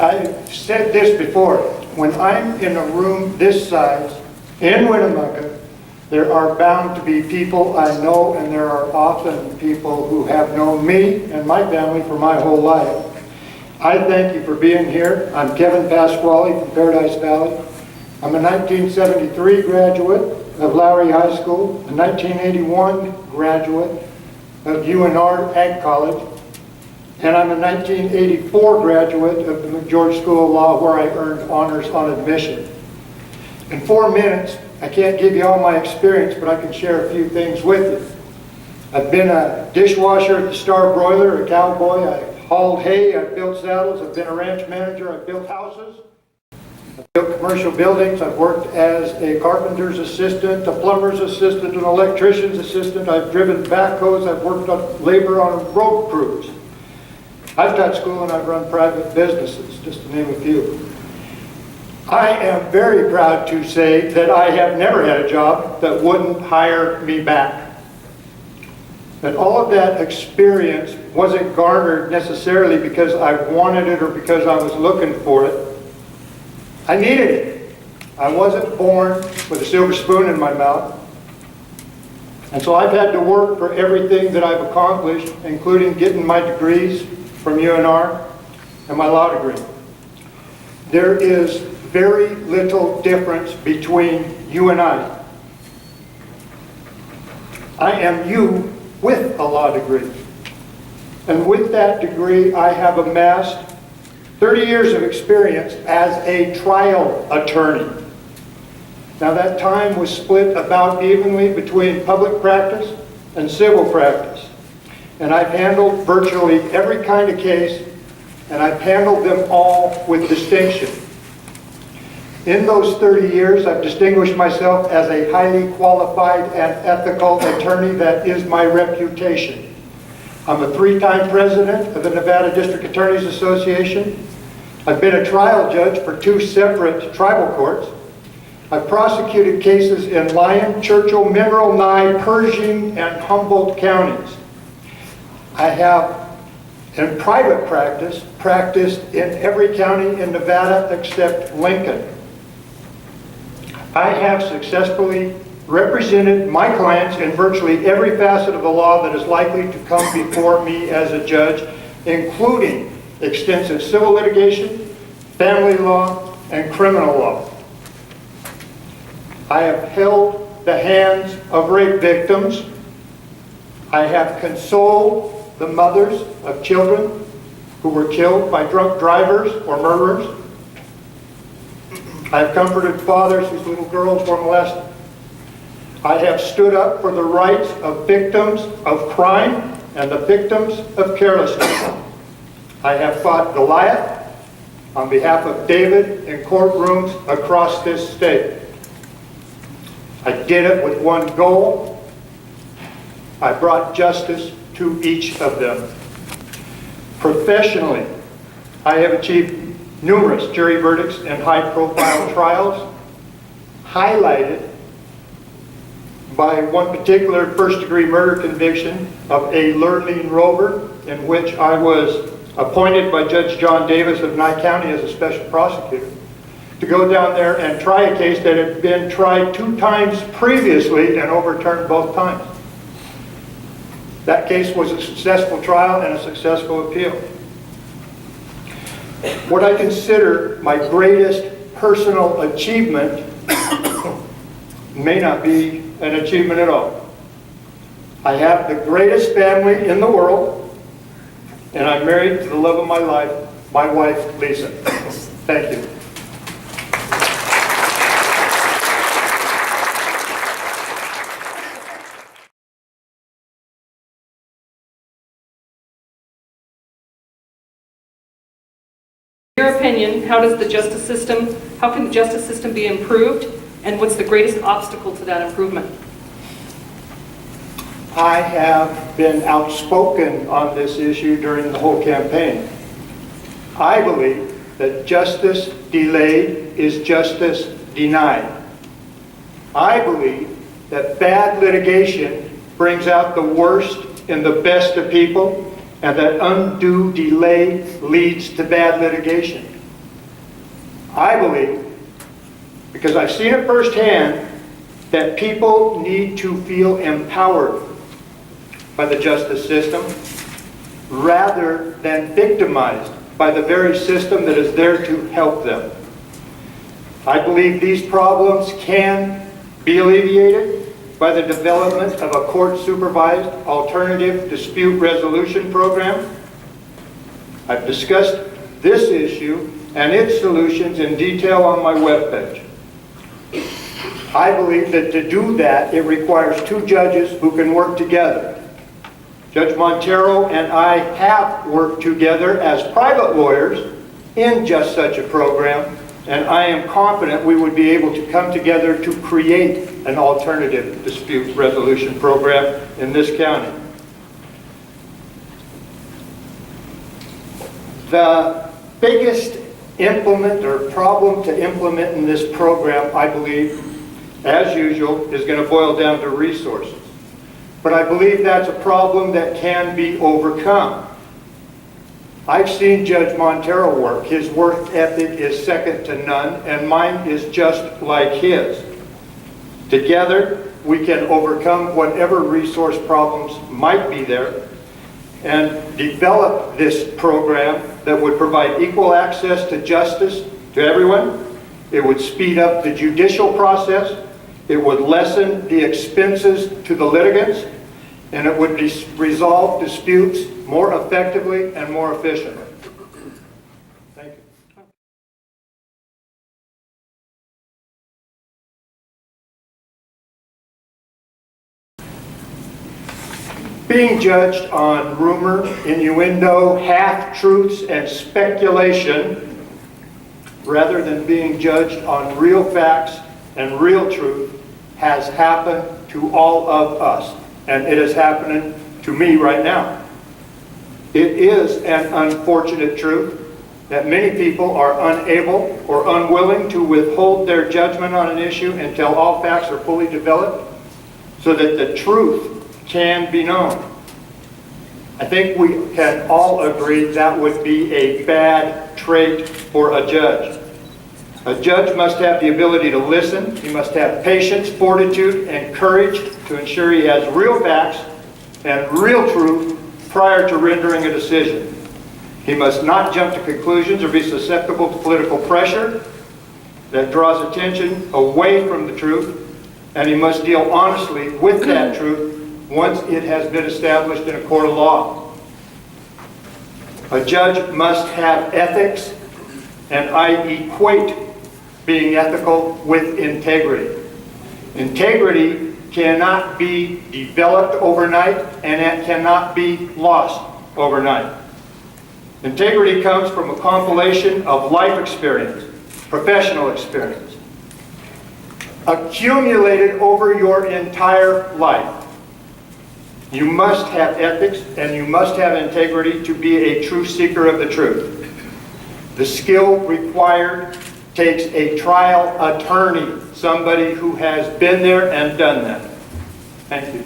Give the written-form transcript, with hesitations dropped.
I've said this before. When I'm in a room this size in Winnemucca, there are bound to be people I know, and there are often people who have known me and my family for my whole life. I thank you for being here. I'm Kevin Pasquale from Paradise Valley. I'm a 1973 graduate of Lowry High School, a 1981 graduate of UNR Ag College, and I'm a 1984 graduate of the McGeorge School of Law, where I earned honors on admission. In 4 minutes, I can't give you all my experience, but I can share a few things with you. I've been a dishwasher at the Star Broiler, a cowboy. I've hauled hay, I've built saddles, I've been a ranch manager, I've built houses. I've built commercial buildings. I've worked as a carpenter's assistant, a plumber's assistant, an electrician's assistant. I've driven backhoes. I've worked on labor on road crews. I've taught school and I've run private businesses, just to name a few. I am very proud to say that I have never had a job that wouldn't hire me back. And all of that experience wasn't garnered necessarily because I wanted it or because I was looking for it. I needed it. I wasn't born with a silver spoon in my mouth. And so I've had to work for everything that I've accomplished, including getting my degrees from UNR and my law degree. There is very little difference between you and I. I am you with a law degree. And with that degree, I have amassed 30 years of experience as a trial attorney. Now that time was split about evenly between public practice and civil practice. And I've handled virtually every kind of case, and I've handled them all with distinction. In those 30 years, I've distinguished myself as a highly qualified and ethical attorney. That is my reputation. I'm a 3-time president of the Nevada District Attorneys Association. I've been a trial judge for 2 separate tribal courts. I've prosecuted cases in Lyon, Churchill, Mineral, Nye, Pershing, and Humboldt counties. I have, in private practice, practiced in every county in Nevada except Lincoln. I have successfully represented my clients in virtually every facet of the law that is likely to come before me as a judge, including extensive civil litigation, family law, and criminal law. I have held the hands of rape victims. I have consoled the mothers of children who were killed by drunk drivers or murderers. I have comforted fathers whose little girls were molested. I have stood up for the rights of victims of crime and the victims of carelessness. I have fought Goliath on behalf of David in courtrooms across this state. I did it with one goal. I brought justice to each of them. Professionally, I have achieved numerous jury verdicts in high-profile trials, highlighted by one particular first-degree murder conviction of a Lurleen Rover, in which I was appointed by Judge John Davis of Nye County as a special prosecutor to go down there and try a case that had been tried 2 times previously and overturned both times. That case was a successful trial and a successful appeal. What I consider my greatest personal achievement may not be an achievement at all. I have the greatest family in the world, and I'm married to the love of my life, my wife, Lisa. Thank you. In your opinion, how can the justice system be improved, and what's the greatest obstacle to that improvement? I have been outspoken on this issue during the whole campaign. I believe that justice delayed is justice denied. I believe that bad litigation brings out the worst in the best of people, and that undue delay leads to bad litigation. I believe, because I've seen it firsthand, that people need to feel empowered by the justice system rather than victimized by the very system that is there to help them. I believe these problems can be alleviated by the development of a court-supervised alternative dispute resolution program. I've discussed this issue and its solutions in detail on my webpage. I believe that to do that, it requires two judges who can work together. Judge Montero and I have worked together as private lawyers in just such a program, and I am confident we would be able to come together to create an alternative dispute resolution program in this county. The biggest problem to implement in this program, I believe, as usual, is going to boil down to resources. But I believe that's a problem that can be overcome. I've seen Judge Montero work. His work ethic is second to none, and mine is just like his. Together, we can overcome whatever resource problems might be there and develop this program that would provide equal access to justice to everyone. It would speed up the judicial process. It would lessen the expenses to the litigants, and it would resolve disputes more effectively and more efficiently. Thank you. Being judged on rumor, innuendo, half-truths, and speculation, rather than being judged on real facts and real truth, has happened to all of us, and it is happening to me right now. It is an unfortunate truth that many people are unable or unwilling to withhold their judgment on an issue until all facts are fully developed so that the truth can be known. I think we can all agree that would be a bad trait for a judge. A judge must have the ability to listen. He must have patience, fortitude, and courage to ensure he has real facts and real truth prior to rendering a decision. He must not jump to conclusions or be susceptible to political pressure that draws attention away from the truth, and he must deal honestly with that truth once it has been established in a court of law. A judge must have ethics, and I equate being ethical with integrity. Integrity cannot be developed overnight, and it cannot be lost overnight. Integrity comes from a compilation of life experience, professional experience, accumulated over your entire life. You must have ethics and you must have integrity to be a true seeker of the truth. The skill required takes a trial attorney, somebody who has been there and done that. Thank you.